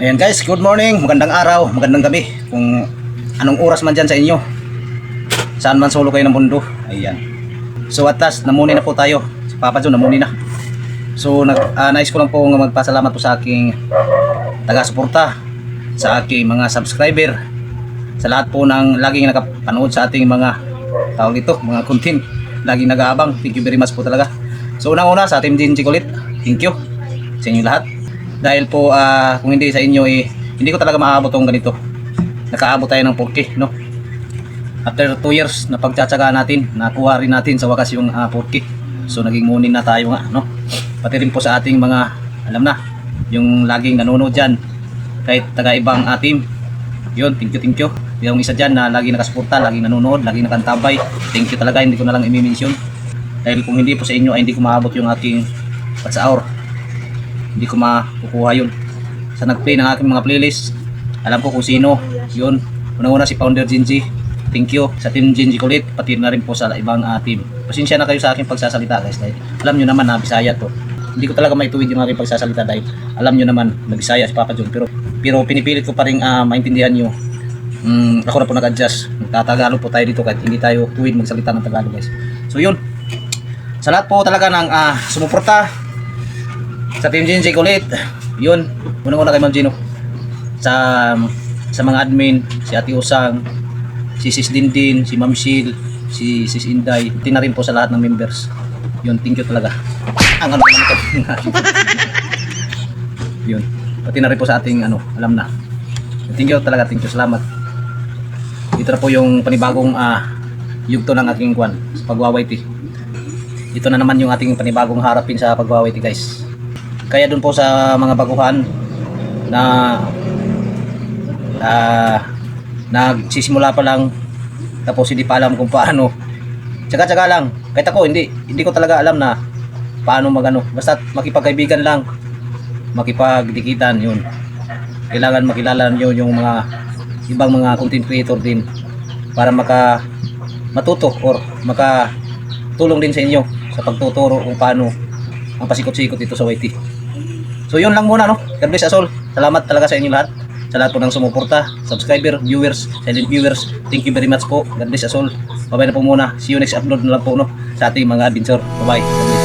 Ayan guys, good morning, magandang araw, magandang gabi. Kung anong oras man dyan sa inyo, saan man solo kayo ng mundo. Ayan. So at last, namuni na po tayo. Si Papa John, namuni na. So nais ko lang po magpasalamat po sa aking taga-suporta, sa aking mga subscriber, sa lahat po ng laging nakapanood sa ating mga tawag ito, mga content, laging nag-aabang. Thank you very much po talaga. So unang-una sa Team Gingy Kulit, thank you sa inyo lahat. Dahil po kung hindi sa inyo hindi ko talaga maaabot tong ganito. Nakaabot tayo ng 4K, no? After 2 years na pagtsatsaga natin, nakuha rin natin sa wakas yung 4K. So naging munin na tayo nga, no? Pati rin po sa ating mga, alam na, yung laging nanonood dyan, kahit taga-ibang team. Yun, thank you. Yung isa dyan na laging nakasuporta, laging nanonood, laging nakantabay. Thank you talaga, hindi ko na lang i-mention. Dahil kung hindi po sa inyo ay hindi ko maabot yung ating watch hour. Hindi ko makukuha yun. Sa nag-play ng aking mga playlist, alam ko kung sino yun. Una-una si Founder Gingy, thank you. Sa Team Gingy Kulit, pati na rin po sa ibang team. Pasensya na kayo sa aking pagsasalita guys, dahil alam nyo naman na Bisaya to. Hindi ko talaga maituwid yung aking pagsasalita dahil alam nyo naman na Bisaya si Papa John. Pero pinipilit ko pa rin maintindihan nyo. Ako na po nag-adjust. Nagtatagalog po tayo dito kahit hindi tayo tuwid magsalita ng Tagalog guys. So yun, sa lahat po talaga ng sumuporta sa Team Gingy Kulit, yun, unang-una kay Ma'am Gino, sa mga admin, si Ate Usang, si Sis Dindin, si Ma'am Shil, si Sis Inday, pati na rin po sa lahat ng members. Yun, thank you talaga. Ang ano naman ito. Yun, pati na rin po sa ating alam na. Thank you talaga, thank you, salamat. Ito na po yung panibagong yugto ng aking kwan sa pagwawaiti. Ito na naman yung ating panibagong harapin sa pagwawaiti guys. Kaya dun po sa mga baguhan na nagsisimula pa lang, tapos hindi pa alam kung paano, tsaga-tsaga lang. Kahit ako hindi ko talaga alam na paano basta makipagkaibigan lang, makipagdikitan, yun. Kailangan makilala nyo yung mga ibang mga content creator din para matuto or makatulong din sa inyo sa pagtuturo kung paano ang pasikot-sikot dito sa YT. So yun lang muna, no? God bless us all. Salamat talaga sa inyo lahat. Sa lahat po ng sumuporta, subscriber, viewers, silent viewers. Thank you very much po. God bless us all. Bye-bye na po muna. See you next upload na lang po, no? Sa ating mga adventure. Bye-bye. God bless.